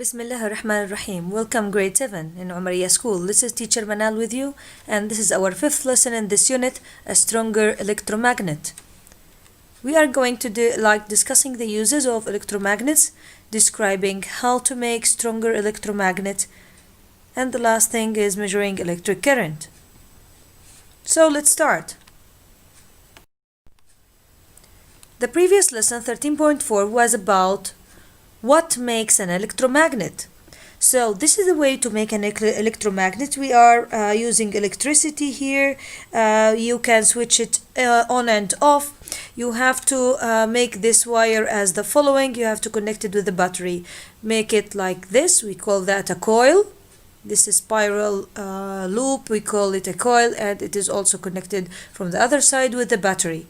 Bismillah ar-Rahman ar-Rahim. Welcome grade 7 in Umariya School. This is teacher Manal with you, and this is our 5th lesson in this unit, a stronger electromagnet. We are going to discussing the uses of electromagnets, describing how to make stronger electromagnet, and the last thing is measuring electric current. So let's start. The previous lesson 13.4 was about what makes an electromagnet. So this is the way to make an electromagnet. We are using electricity here. You can switch it on and off. You have to make this wire as the following. You have to connect it with the battery. Make it like this. We call that a coil. This is spiral loop. We call it a coil, and it is also connected from the other side with the battery.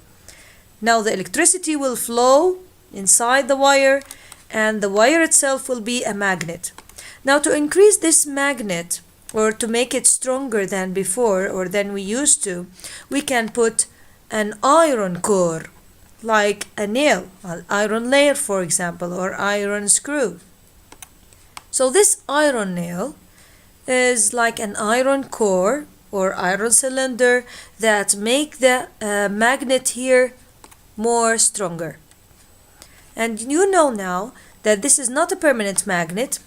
Now the electricity will flow inside the wire, and the wire itself will be a magnet. Now to increase this magnet, or to make it stronger than before or than we used to, we can put an iron core, like a nail, an iron layer for example, or iron screw. So this iron nail is like an iron core or iron cylinder that make the magnet here more stronger. And you know now that this is not a permanent magnet.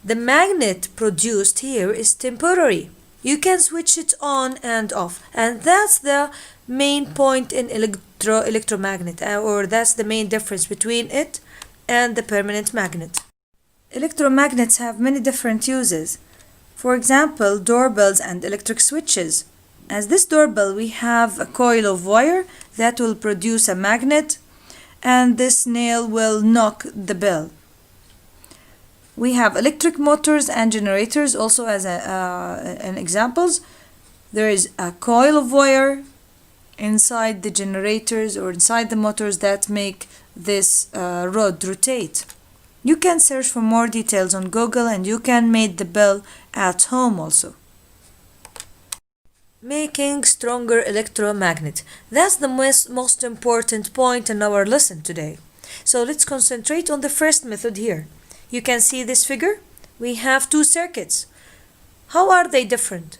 The magnet produced here is temporary. You can switch it on and off, and that's the main point in electromagnet, or that's the main difference between it and the permanent magnet. Electromagnets have many different uses. For example, doorbells and electric switches. As this doorbell, we have a coil of wire that will produce a magnet, and this nail will knock the bell. We have electric motors and generators also as an examples. There is a coil of wire inside the generators or inside the motors that make this rod rotate. You can search for more details on Google, and you can make the bell at home also. Making stronger electromagnet. That's the most important point in our lesson today. So let's concentrate on the first method here. You can see this figure. We have two circuits. How are they different?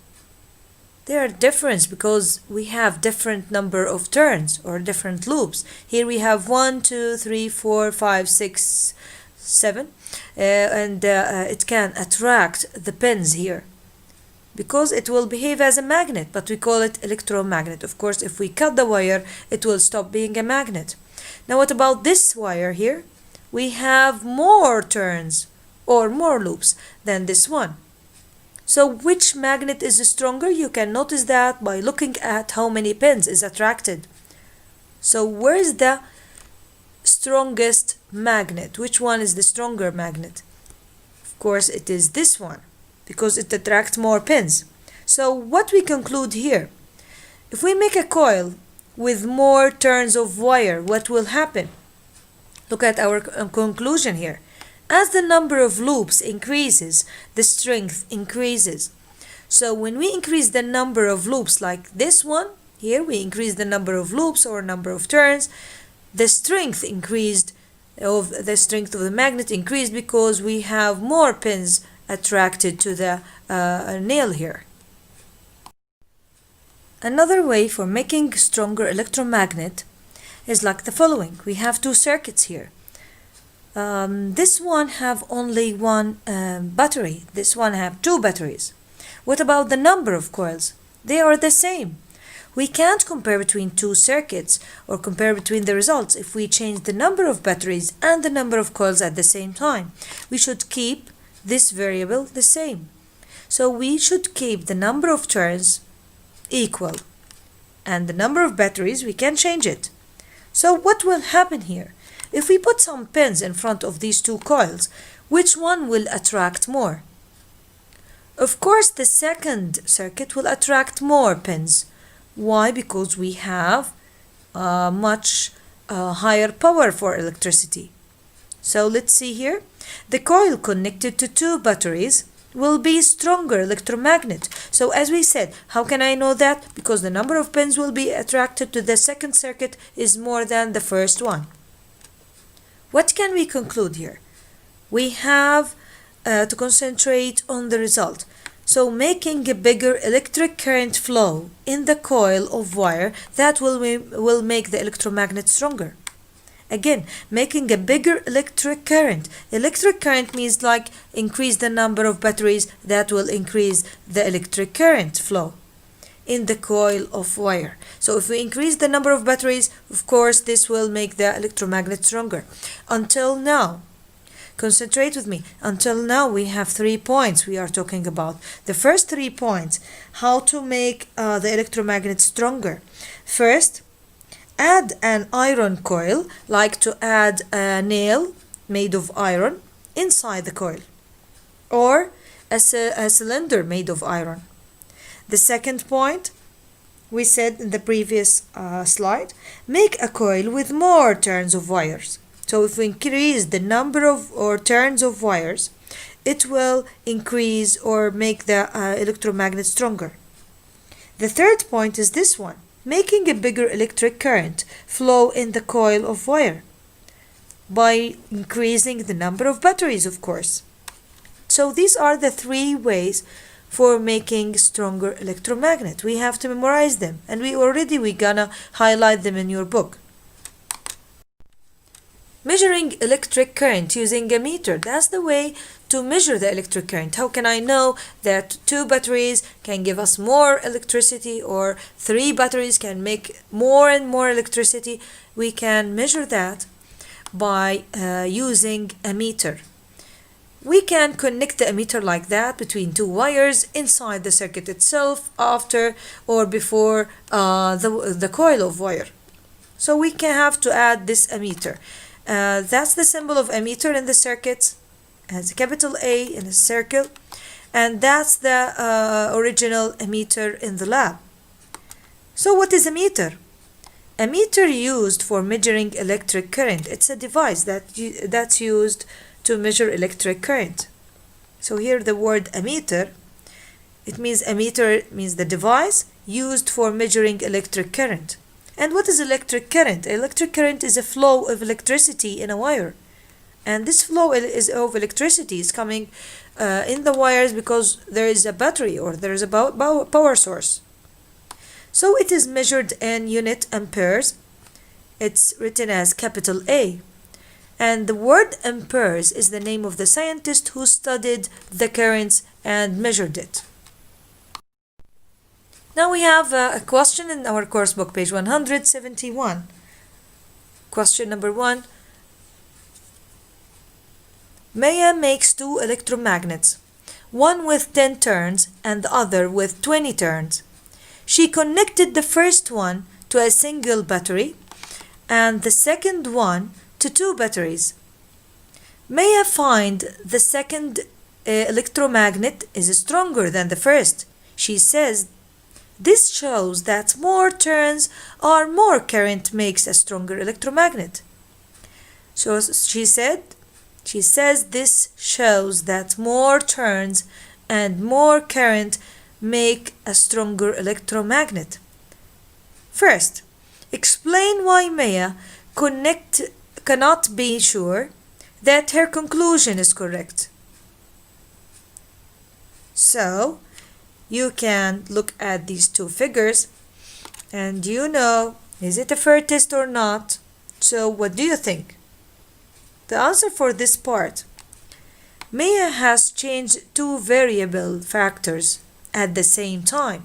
They are different because we have different number of turns or different loops. Here we have 1, 2, 3, 4, 5, 6, 7, and it can attract the pins here, because it will behave as a magnet, but we call it electromagnet. Of course, if we cut the wire, it will stop being a magnet. Now what about this wire here? We have more turns or more loops than this one. So which magnet is stronger? You can notice that by looking at how many pins is attracted. So where is the strongest magnet? Which one is the stronger magnet? Of course, it is this one, because it attracts more pins. So what we conclude here, if we make a coil with more turns of wire, what will happen? Look at our conclusion here. As the number of loops increases, the strength increases. So when we increase the number of loops, like this one here, we increase the number of loops or number of turns, the strength of the magnet increased, because we have more pins attracted to the nail here. Another way for making stronger electromagnet is like the following. We have two circuits here. This one have only one battery. This one have two batteries. What about the number of coils? They are the same. We can't compare between two circuits or compare between the results if we change the number of batteries and the number of coils at the same time. We should keep this variable the same. So we should keep the number of turns equal, and the number of batteries we can change it. So what will happen here? If we put some pins in front of these two coils, which one will attract more? Of course, the second circuit will attract more pins. Why? Because we have much higher power for electricity. So let's see here. The coil connected to two batteries will be stronger electromagnet. So as we said, how can I know that? Because the number of pins will be attracted to the second circuit is more than the first one. What can we conclude here? We have to concentrate on the result. So making a bigger electric current flow in the coil of wire, that will make the electromagnet stronger. Again, making a bigger electric current. Electric current means like increase the number of batteries, that will increase the electric current flow in the coil of wire. So if we increase the number of batteries, of course, this will make the electromagnet stronger. Until now, concentrate with me. Until now, we have 3 points we are talking about. The first 3 points, how to make the electromagnet stronger. First, add an iron coil, like to add a nail made of iron inside the coil, or a cylinder made of iron. The second point, we said in the previous slide, make a coil with more turns of wires. So if we increase the number of or turns of wires, it will increase or make the electromagnet stronger. The third point is this one, making a bigger electric current flow in the coil of wire by increasing the number of batteries, of course. So these are the 3 ways for making stronger electromagnet. We have to memorize them, and we're gonna highlight them in your book. Measuring electric current using a meter. That's the way to measure the electric current. How can I know that 2 batteries can give us more electricity, or 3 batteries can make more and more electricity? We can measure that by using a meter. We can connect the emitter like that between 2 wires inside the circuit itself, after or before the coil of wire. So we can have to add this emitter. That's the symbol of emitter in the circuit, has a capital A in a circle, and that's the original emitter in the lab. So what is a meter? A meter used for measuring electric current. It's a device that's used to measure electric current. So here the word ammeter, it means ammeter means the device used for measuring electric current. And what is electric current? Electric current is a flow of electricity in a wire. And this flow of electricity is coming in the wires because there is a battery or there is a power source. So it is measured in unit amperes. It's written as capital A. And the word amperes is the name of the scientist who studied the currents and measured it. Now we have a question in our course book, page 171. Question number 1. Maya makes 2 electromagnets, one with 10 turns and the other with 20 turns. She connected the first one to a single battery and the second one to 2 batteries. Maya find the second electromagnet is stronger than the first. She says this shows that more turns or more current makes a stronger electromagnet. So she says this shows that more turns and more current make a stronger electromagnet. First, explain why Maya cannot be sure that her conclusion is correct. So, you can look at these 2 figures and you know, is it a fair test or not? So, what do you think? The answer for this part, Maya has changed 2 variable factors at the same time.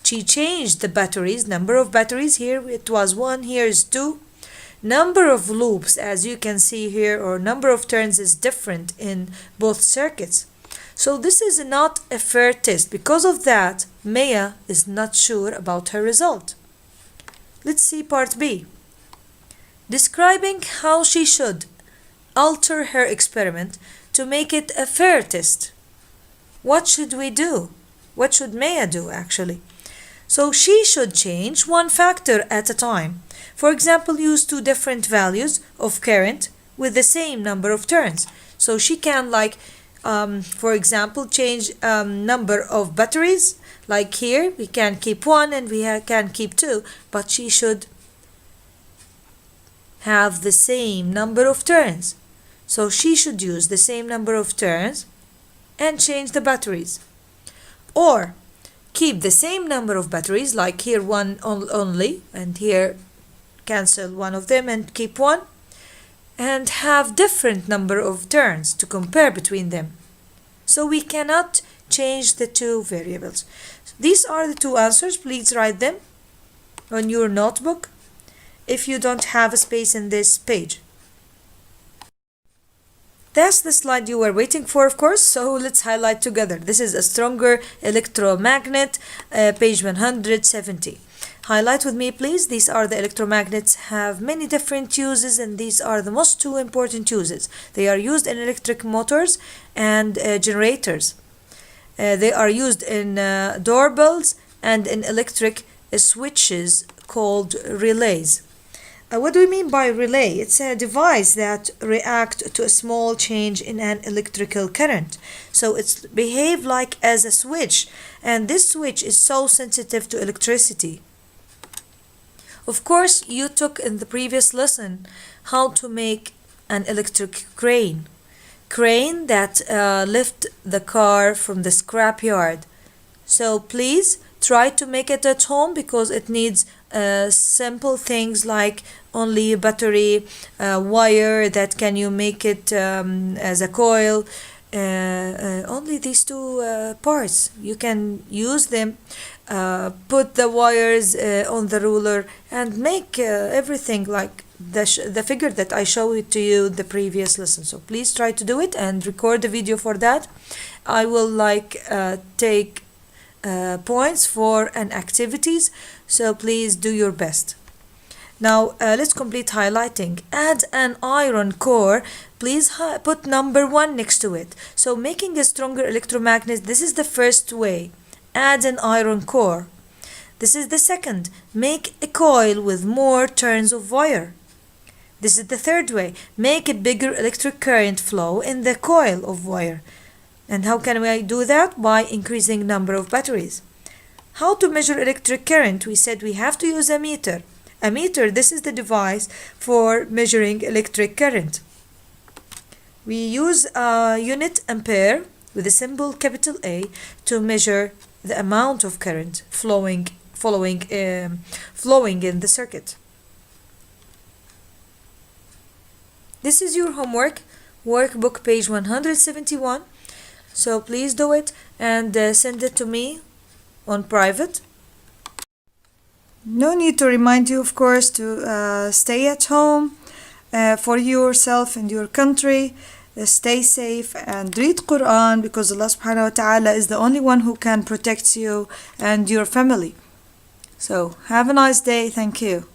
She changed the batteries, number of batteries, here it was 1, here is 2. Number of loops, as you can see here, or number of turns is different in both circuits. So this is not a fair test. Because of that, Maya is not sure about her result. Let's see part B. Describing how she should alter her experiment to make it a fair test. What should we do? What should Maya do actually? So she should change 1 factor at a time. For example, use 2 different values of current with the same number of turns. So she can for example, change number of batteries. Like here, we can keep 1 and we can keep 2, but she should have the same number of turns. So she should use the same number of turns and change the batteries. Or keep the same number of batteries, like here one only, and here cancel one of them and keep one, and have different number of turns to compare between them. So we cannot change the two variables. These are the two answers. Please write them on your notebook if you don't have a space in this page. That's the slide you were waiting for, of course, so let's highlight together. This is a stronger electromagnet, page 170. Highlight with me, please. These are the electromagnets, have many different uses, and these are the most two important uses. They are used in electric motors and generators. They are used in doorbells and in electric switches called relays. What do we mean by relay? It's a device that reacts to a small change in an electrical current. So it's behave like as a switch, and this switch is so sensitive to electricity. Of course, you took in the previous lesson how to make an electric crane. Crane that lift the car from the scrap yard. So please try to make it at home, because it needs simple things like only a battery, wire that can you make it as a coil, only these two parts. You can use them, put the wires on the ruler and make everything like the figure that I showed to you the previous lesson. So please try to do it and record the video for that. I will take points for an activities, so please do your best. Now let's complete highlighting. Add an iron core. Please put number 1 next to it. So making a stronger electromagnet, this is the first way. Add an iron core. This is the second. Make a coil with more turns of wire. This is the third way. Make a bigger electric current flow in the coil of wire. And how can we do that? By increasing number of batteries. How to measure electric current? We said we have to use a meter. A meter, this is the device for measuring electric current. We use a unit ampere with a symbol capital A to measure the amount of current flowing in the circuit. This is your homework, workbook page 171. So please do it and send it to me on private. No need to remind you, of course, to stay at home for yourself and your country. Stay safe and read Quran, because Allah subhanahu wa ta'ala is the only one who can protect you and your family. So have a nice day. Thank you.